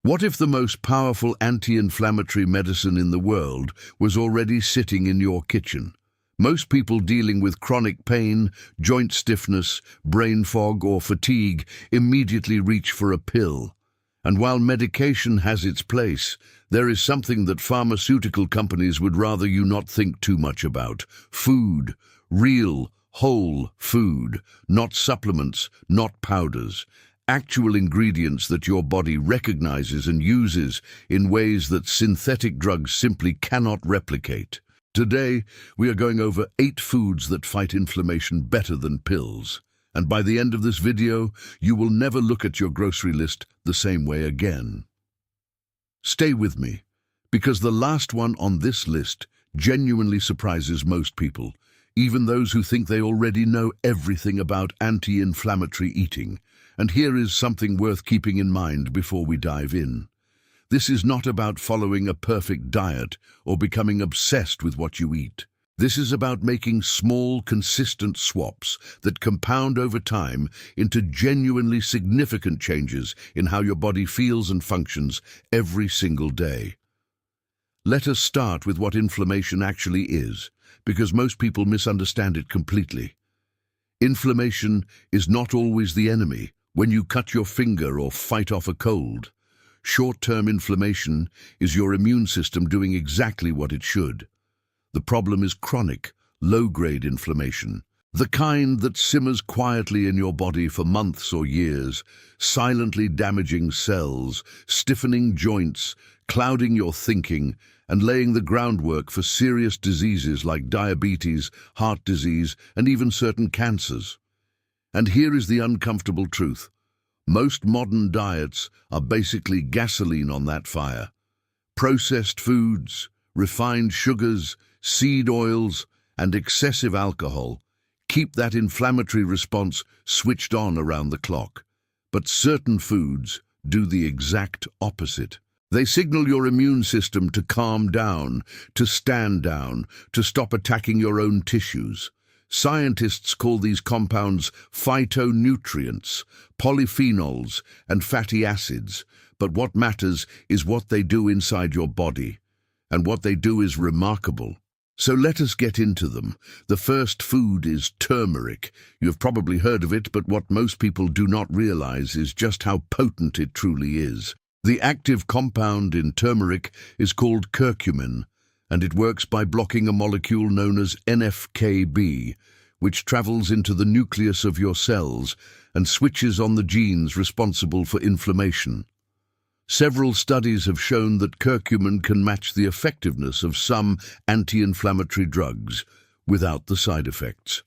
What if the most powerful anti-inflammatory medicine in the world was already sitting in your kitchen? Most people dealing with chronic pain, joint stiffness, brain fog, or fatigue immediately reach for a pill. And while medication has its place, there is something that pharmaceutical companies would rather you not think too much about. Food. Real, whole food. Not supplements, not powders. Actual ingredients that your body recognizes and uses in ways that synthetic drugs simply cannot replicate. Today, we are going over 8 foods that fight inflammation better than pills. And by the end of this video, you will never look at your grocery list the same way again. Stay with me, because the last one on this list genuinely surprises most people, even those who think they already know everything about anti-inflammatory eating. And here is something worth keeping in mind before we dive in. This is not about following a perfect diet or becoming obsessed with what you eat. This is about making small, consistent swaps that compound over time into genuinely significant changes in how your body feels and functions every single day. Let us start with what inflammation actually is, because most people misunderstand it completely. Inflammation is not always the enemy. When you cut your finger or fight off a cold, short-term inflammation is your immune system doing exactly what it should. The problem is chronic, low-grade inflammation, the kind that simmers quietly in your body for months or years, silently damaging cells, stiffening joints, clouding your thinking, and laying the groundwork for serious diseases like diabetes, heart disease, and even certain cancers. And here is the uncomfortable truth. Most modern diets are basically gasoline on that fire. Processed foods, refined sugars, seed oils, and excessive alcohol keep that inflammatory response switched on around the clock. But certain foods do the exact opposite. They signal your immune system to calm down, to stand down, to stop attacking your own tissues. Scientists call these compounds phytonutrients, polyphenols, and fatty acids, but what matters is what they do inside your body. And what they do is remarkable. So let us get into them. The first food is turmeric. You've probably heard of it, but what most people do not realize is just how potent it truly is. The active compound in turmeric is called curcumin, and it works by blocking a molecule known as NF-κB, which travels into the nucleus of your cells and switches on the genes responsible for inflammation. Several studies have shown that curcumin can match the effectiveness of some anti-inflammatory drugs without the side effects.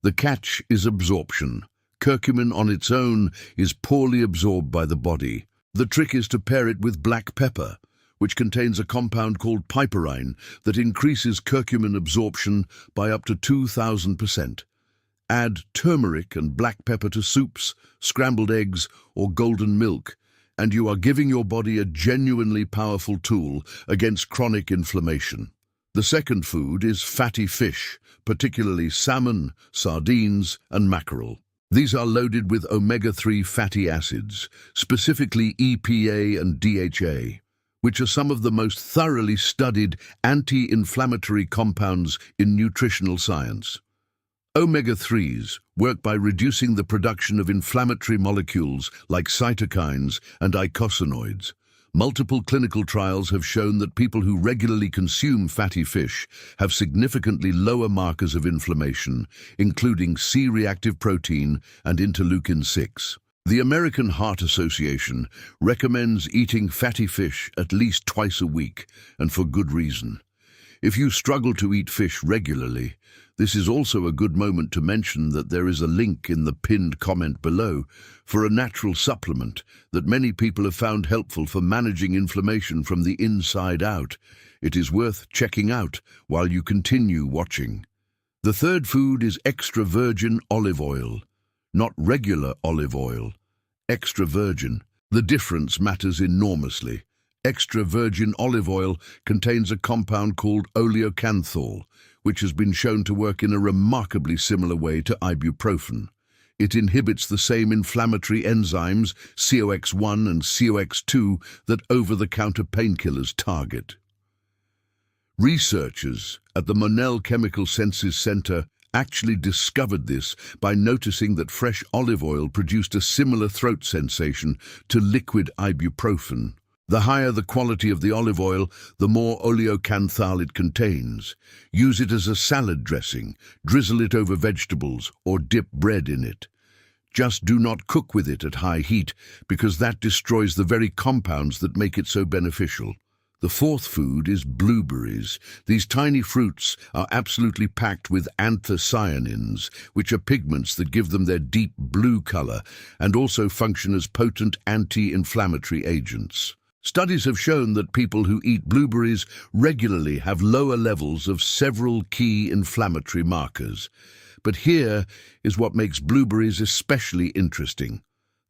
The catch is absorption. Curcumin on its own is poorly absorbed by the body. The trick is to pair it with black pepper, which contains a compound called piperine that increases curcumin absorption by up to 2,000%. Add turmeric and black pepper to soups, scrambled eggs, or golden milk, and you are giving your body a genuinely powerful tool against chronic inflammation. The second food is fatty fish, particularly salmon, sardines, and mackerel. These are loaded with omega-3 fatty acids, specifically EPA and DHA, which are some of the most thoroughly studied anti-inflammatory compounds in nutritional science. Omega-3s work by reducing the production of inflammatory molecules like cytokines and eicosanoids. Multiple clinical trials have shown that people who regularly consume fatty fish have significantly lower markers of inflammation, including C-reactive protein and interleukin-6. The American Heart Association recommends eating fatty fish at least twice a week, and for good reason. If you struggle to eat fish regularly, this is also a good moment to mention that there is a link in the pinned comment below for a natural supplement that many people have found helpful for managing inflammation from the inside out. It is worth checking out while you continue watching. The third food is extra virgin olive oil, not regular olive oil. Extra virgin. The difference matters enormously. Extra virgin olive oil contains a compound called oleocanthal, which has been shown to work in a remarkably similar way to ibuprofen. It inhibits the same inflammatory enzymes, COX-1 and COX-2, that over-the-counter painkillers target. Researchers at the Monell Chemical Senses Center actually discovered this by noticing that fresh olive oil produced a similar throat sensation to liquid ibuprofen. The higher the quality of the olive oil, the more oleocanthal it contains. Use it as a salad dressing, drizzle it over vegetables, or dip bread in it. Just do not cook with it at high heat, because that destroys the very compounds that make it so beneficial. The fourth food is blueberries. These tiny fruits are absolutely packed with anthocyanins, which are pigments that give them their deep blue color and also function as potent anti-inflammatory agents. Studies have shown that people who eat blueberries regularly have lower levels of several key inflammatory markers. But here is what makes blueberries especially interesting.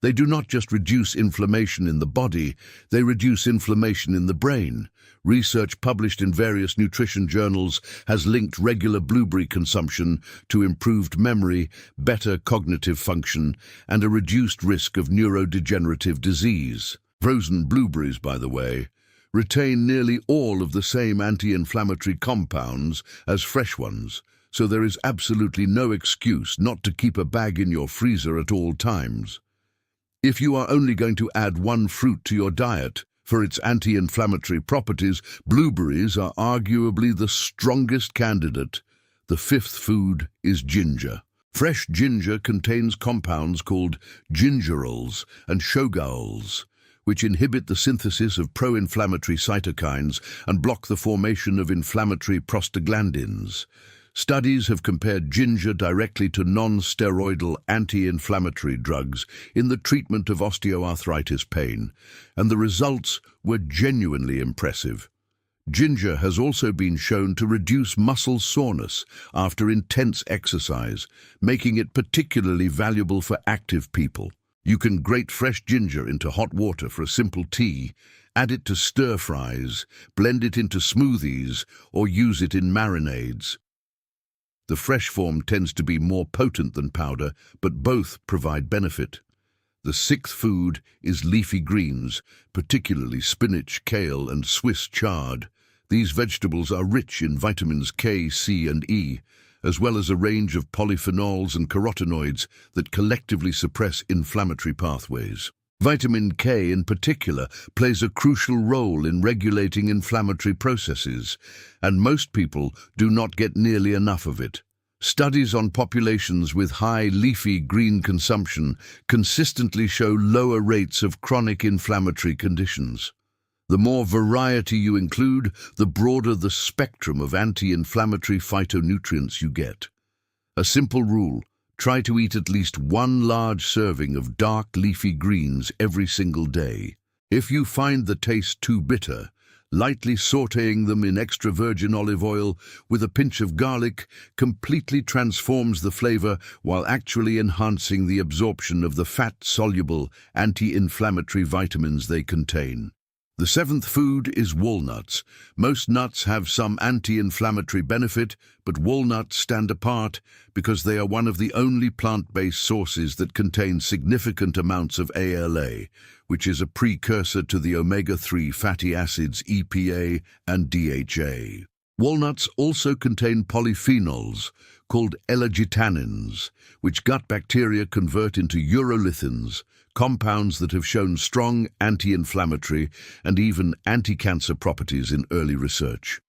They do not just reduce inflammation in the body, they reduce inflammation in the brain. Research published in various nutrition journals has linked regular blueberry consumption to improved memory, better cognitive function, and a reduced risk of neurodegenerative disease. Frozen blueberries, by the way, retain nearly all of the same anti-inflammatory compounds as fresh ones, so there is absolutely no excuse not to keep a bag in your freezer at all times. If you are only going to add one fruit to your diet for its anti-inflammatory properties, blueberries are arguably the strongest candidate. The fifth food is ginger. Fresh ginger contains compounds called gingerols and shogaols, which inhibit the synthesis of pro-inflammatory cytokines and block the formation of inflammatory prostaglandins. Studies have compared ginger directly to non-steroidal anti-inflammatory drugs in the treatment of osteoarthritis pain, and the results were genuinely impressive. Ginger has also been shown to reduce muscle soreness after intense exercise, making it particularly valuable for active people. You can grate fresh ginger into hot water for a simple tea, add it to stir-fries, blend it into smoothies, or use it in marinades. The fresh form tends to be more potent than powder, but both provide benefit. The sixth food is leafy greens, particularly spinach, kale, and Swiss chard. These vegetables are rich in vitamins K, C, and E, as well as a range of polyphenols and carotenoids that collectively suppress inflammatory pathways. Vitamin K in particular plays a crucial role in regulating inflammatory processes, and most people do not get nearly enough of it. Studies on populations with high leafy green consumption consistently show lower rates of chronic inflammatory conditions. The more variety you include, the broader the spectrum of anti-inflammatory phytonutrients you get. A simple rule: try to eat at least one large serving of dark leafy greens every single day. If you find the taste too bitter, lightly sautéing them in extra virgin olive oil with a pinch of garlic completely transforms the flavor while actually enhancing the absorption of the fat-soluble anti-inflammatory vitamins they contain. The seventh food is walnuts. Most nuts have some anti-inflammatory benefit, but walnuts stand apart because they are one of the only plant-based sources that contain significant amounts of ALA, which is a precursor to the omega-3 fatty acids EPA and DHA. Walnuts also contain polyphenols, called L-argitannins, which gut bacteria convert into urolithins, compounds that have shown strong anti-inflammatory and even anti-cancer properties in early research.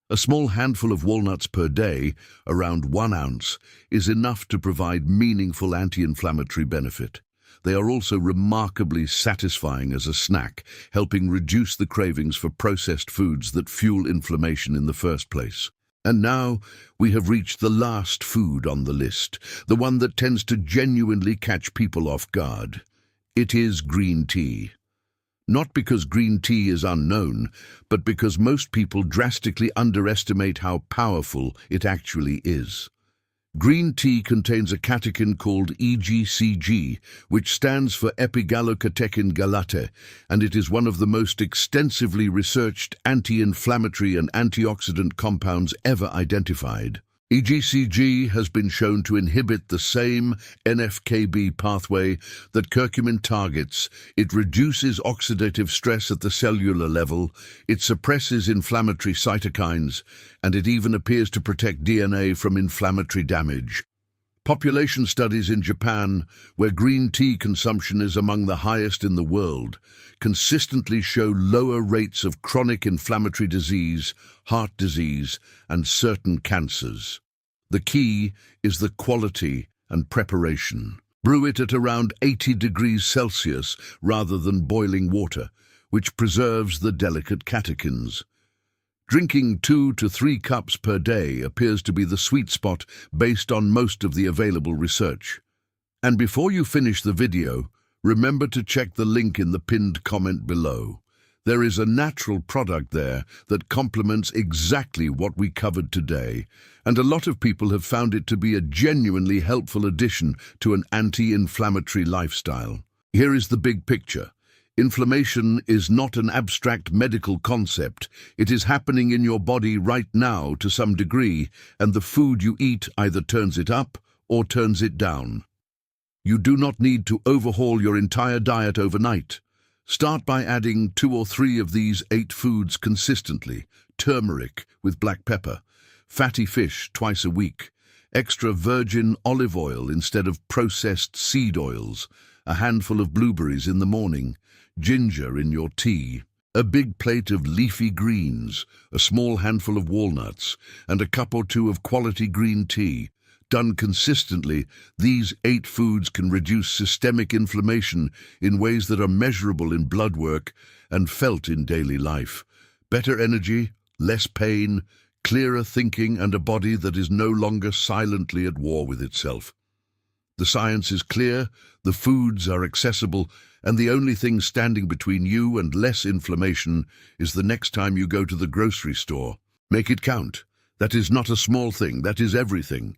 A small handful of walnuts per day, around 1 ounce, is enough to provide meaningful anti-inflammatory benefit. They are also remarkably satisfying as a snack, helping reduce the cravings for processed foods that fuel inflammation in the first place. And now we have reached the last food on the list, the one that tends to genuinely catch people off guard. It is green tea. Not because green tea is unknown, but because most people drastically underestimate how powerful it actually is. Green tea contains a catechin called EGCG, which stands for epigallocatechin gallate, and it is one of the most extensively researched anti-inflammatory and antioxidant compounds ever identified. EGCG has been shown to inhibit the same NF-κB pathway that curcumin targets. It reduces oxidative stress at the cellular level, it suppresses inflammatory cytokines, and it even appears to protect DNA from inflammatory damage. Population studies in Japan, where green tea consumption is among the highest in the world, consistently show lower rates of chronic inflammatory disease, heart disease, and certain cancers. The key is the quality and preparation. Brew it at around 80 degrees Celsius rather than boiling water, which preserves the delicate catechins. Drinking 2 to 3 cups per day appears to be the sweet spot based on most of the available research. And before you finish the video, remember to check the link in the pinned comment below. There is a natural product there that complements exactly what we covered today, and a lot of people have found it to be a genuinely helpful addition to an anti-inflammatory lifestyle. Here is the big picture. Inflammation is not an abstract medical concept. It is happening in your body right now to some degree, and the food you eat either turns it up or turns it down. You do not need to overhaul your entire diet overnight. Start by adding 2 or 3 of these 8 foods consistently. Turmeric with black pepper, fatty fish twice a week, extra virgin olive oil instead of processed seed oils, a handful of blueberries in the morning, ginger in your tea, a big plate of leafy greens, a small handful of walnuts, and a cup or 2 of quality green tea. Done consistently, these 8 foods can reduce systemic inflammation in ways that are measurable in blood work and felt in daily life. Better energy, less pain, clearer thinking, and a body that is no longer silently at war with itself. The science is clear, the foods are accessible, and the only thing standing between you and less inflammation is the next time you go to the grocery store. Make it count. That is not a small thing, that is everything.